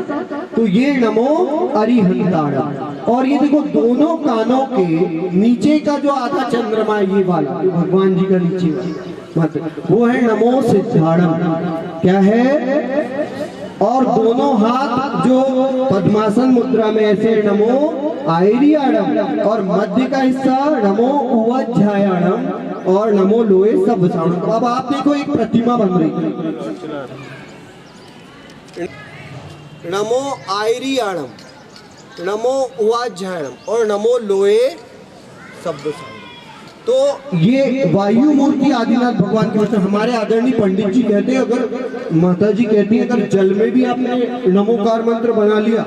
तो ये नमो अरिहंताड़म। और ये देखो दोनों कानों के नीचे का जो आधा चंद्रमा है, ये वाला भगवान जी का नीचे वाला, वो है नमो सिद्धाड़म। क्या है? और दोनों हाथ जो पद्मासन मुद्रा में ऐसे नमो आयरियाणम, और मध्य का हिस्सा नमो उवज्जायाणम और नमो लोए सब्बसाणम। तो अब आप देखो एक प्रतिमा बन रही है, नमो आयरियाणम, नमो उवज्जायाणम और नमो लोए सब्बसाणम। तो ये वायु मूर्ति आदिनाथ भगवान के वचन। हमारे आदरणीय पंडित जी कहते हैं, अगर माता जी कहती है, अगर जल में भी आपने नमोकार मंत्र बना लिया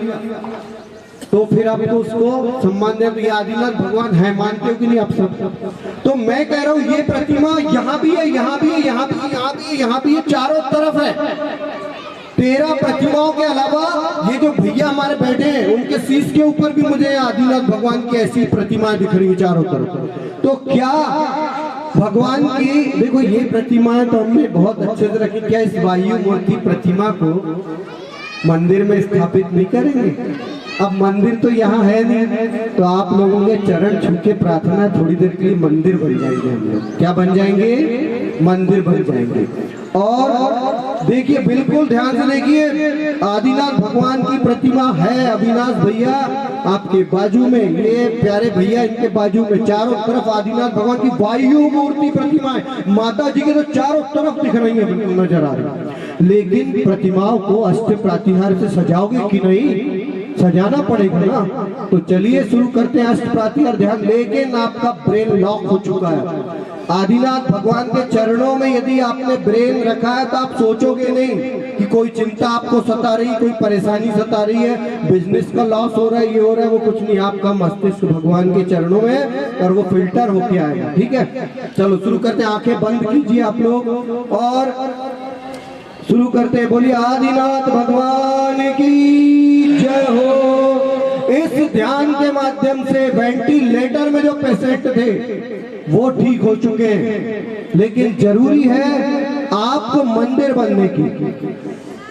तो फिर आपको उसको सम्मान दें। तो ये आदिनाथ भगवान है, मानते हो कि नहीं आप सब? तो मैं कह रहा हूँ ये प्रतिमा यहाँ भी है, यहाँ भी है, यहाँ भी है, यहाँ भी है, यहाँ भी है, चारों तरफ है। 13 प्रतिमाओं के अलावा ये जो भैया हमारे बैठे हैं, उनके शीश के ऊपर भी मुझे आदिनाथ भगवान की ऐसी प्रतिमाएं दिख रही है चारों तरफ। तो क्या भगवान की देखो ये प्रतिमाएं तो हमने बहुत अच्छे से रखी, क्या इस वायु मूर्ति प्रतिमा को मंदिर में स्थापित नहीं करेंगे? अब मंदिर तो यहाँ है नहीं, तो आप लोगों के चरण छू के प्रार्थना, थोड़ी देर के लिए मंदिर बन जाएंगे हम लोग। क्या बन जाएंगे? मंदिर बन जाएंगे। और देखिए, बिल्कुल ध्यान से देखिए, आदिनाथ भगवान की प्रतिमा है। अविनाश भैया आपके बाजू में, ये प्यारे भैया इनके बाजू में, चारों तरफ आदिनाथ भगवान की वायु मूर्ति प्रतिमा है। माता जी के तो चारों तरफ दिख रही है, बिल्कुल नजर आ रही है। लेकिन प्रतिमाओं को अष्ट प्रातिहार्य से सजाओगे कि नहीं? सजाना पड़ेगा ना। तो चलिए शुरू करते हैं अष्ट प्रातिहार्य ध्यान। लेकिन आपका ब्रेन लॉक हो चुका है। आदिनाथ भगवान के चरणों में यदि आपने ब्रेन रखा है, तो आप सोचोगे नहीं कि कोई चिंता आपको सता रही, कोई परेशानी सता रही है, बिजनेस का लॉस हो रहा है, ये हो रहा है, वो कुछ नहीं। आपका मस्तिष्क भगवान के चरणों में, और वो फिल्टर होके आएगा। ठीक है, चलो शुरू करते हैं। आंखें बंद कीजिए आप लोग और शुरू करते हैं। बोलिए आदिनाथ भगवान की जय हो, इस ध्यान के माध्यम से वेंटिलेटर में जो पेशेंट थे वो ठीक हो चुके हैं। लेकिन जरूरी है आपको मंदिर बनने की।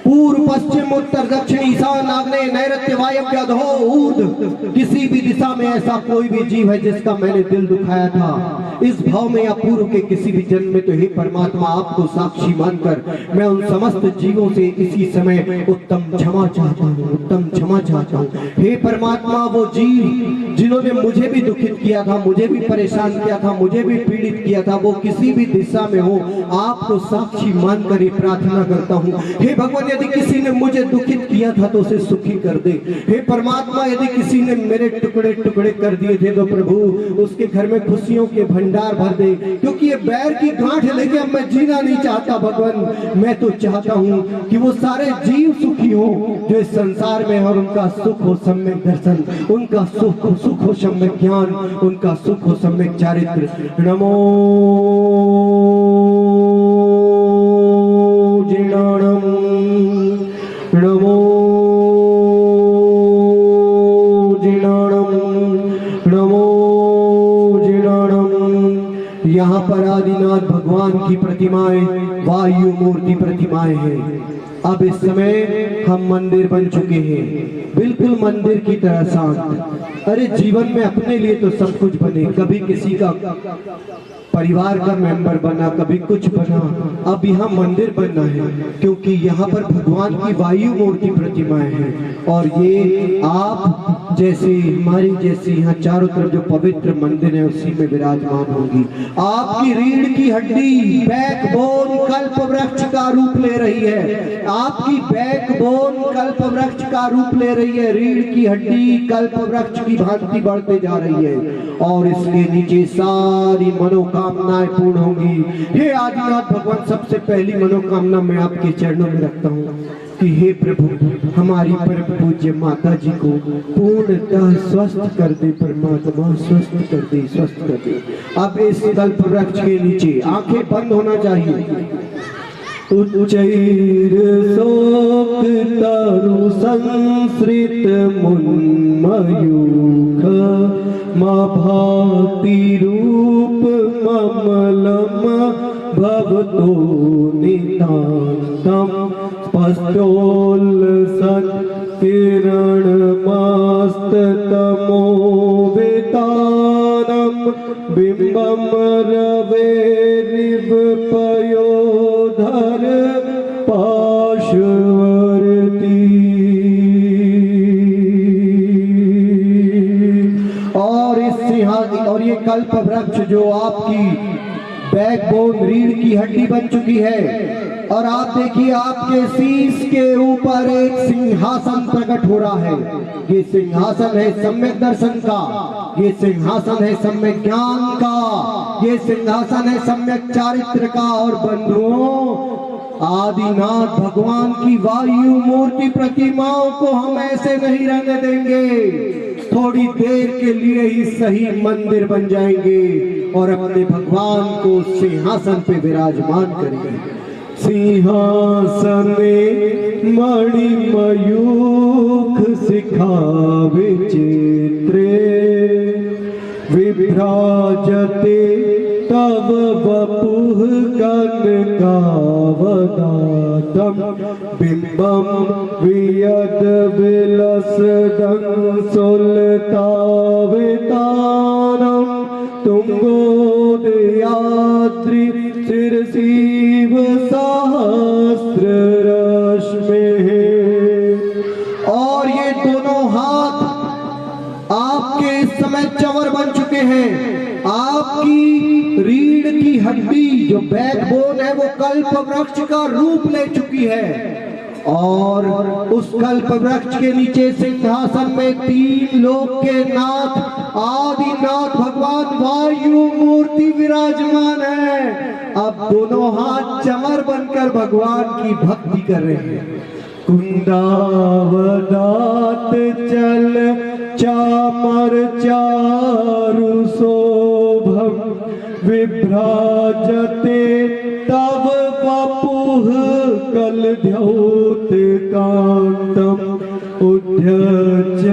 पूर्व पश्चिम उत्तर दक्षिण ईशान आग्नेय नैऋत्य वायव्य अधो ऊर्ध्व किसी भी दिशा में ऐसा कोई भी जीव है जिसका मैंने दिल दुखाया था इस भाव में या पूर्व के किसी भी जन्म में, तो हे परमात्मा आपको साक्षी मानकर मैं उन समस्त जीवों से इसी समय उत्तम क्षमा चाहता हूँ, उत्तम क्षमा चाहता हूँ। हे परमात्मा, वो जीव जिन्होंने मुझे भी दुखित किया था, मुझे भी परेशान किया था, मुझे भी पीड़ित किया था, वो किसी भी दिशा में हो आपको साक्षी मानकर ये प्रार्थना करता हूँ। हे भगवान, यदि किसी ने मुझे दुखित किया था तो उसे सुखी कर दे। हे परमात्मा, यदि किसी ने मेरे टुकड़े टुकड़े कर दिए थे तो प्रभु उसके घर में खुशियों के भंडार भर दे, क्योंकि ये बैर की गांठ लेके अब मैं जीना नहीं चाहता भगवान। मैं तो चाहता हूँ कि वो सारे जीव सुखी हो जो इस संसार में, और उनका सुख हो सम्यक दर्शन, उनका सुख हो सम्यक ज्ञान, उनका सुख हो सम्यक चारित्र। नमो जिनाणम, नमो जिनाणम, नमो जिनाणम। यहाँ पर आदिनाथ भगवान की प्रतिमाएं, वायु मूर्ति प्रतिमाएं हैं। अब इस समय हम मंदिर बन चुके हैं, बिल्कुल मंदिर की तरह शांत। अरे जीवन में अपने लिए तो सब कुछ बने, कभी किसी का परिवार का मेंबर बना, कभी कुछ बना, अब यहाँ मंदिर बनना है क्योंकि यहाँ पर भगवान की वायु मूर्ति प्रतिमाएं हैं। और ये आप जैसे हमारी जैसी यहाँ चारों तरफ जो पवित्र मंदिर है उसी में विराजमान होगी। आपकी रीढ़ की हड्डी बैकबोन कल्प वृक्ष का रूप ले रही है, आपकी बैकबोन कल्प वृक्ष का रूप ले रही है। रीढ़ की हड्डी कल्प वृक्ष की भांति बढ़ते जा रही है और इसके नीचे सारी मनोकामनाएं पूर्ण होंगी। हे आदिनाथ भगवान, सबसे पहली मनोकामना मैं आपके चरणों में रखता हूँ कि हे प्रभु, हमारी परम पूज्य माता जी को पूर्णतः स्वस्थ कर दे परमात्मा, स्वस्थ कर दे, स्वस्थ कर दे। अब इस कल्प वृक्ष के नीचे आंखें बंद होना चाहिए। उच्चैर शोक तरु संसृत मुन्मयूख भाति रूप ममलम भवतो नितान्तम स्पष्टोल्लसत् किरणमास्ततमो वेतानम बिंबम रवेरिव पयोधर पाशवर्ती। और ये कल्प वृक्ष जो आपकी बैकबोन रीढ़ की हड्डी बन चुकी है, और आप देखिए आपके शीश के ऊपर एक सिंहासन प्रकट हो रहा है। ये सिंहासन है सम्यक दर्शन का, ये सिंहासन है सम्यक ज्ञान का, ये सिंहासन है सम्यक चारित्र का। और बंधुओं, आदिनाथ भगवान की वायु मूर्ति प्रतिमाओं को हम ऐसे नहीं रहने देंगे। थोड़ी देर के लिए ही सही मंदिर बन जाएंगे और अपने भगवान को सिंहासन पे विराजमान करेंगे। सिंहासने मणिमयूख शिखा विचित्रे विभ्राजते तव वपुः कनकावदातम् बिंबम वियद विलसदं सुलतावितानम् तुंगोदयाद्रि शिरसीव सहस्र रश्मिः। और ये दोनों हाथ आपके इस समय चंवर बन चुके हैं। आपकी रीढ़ की हड्डी जो बैकबोन है वो कल्प वृक्ष का रूप ले चुकी है, और उस कल्प वृक्ष के नीचे सिंहासन में तीन लोक के नाथ आदिनाथ भगवान वायु मूर्ति विराजमान है। अब दोनों हाथ चमर बनकर भगवान की भक्ति कर रहे हैं। कुंदावदात चल चामर चारु शोभम विभ्राजते तव वपुः कलद्योत कांतम उद्यच्च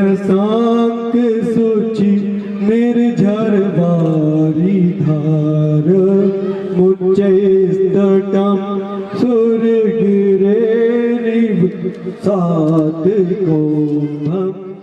साथ को हम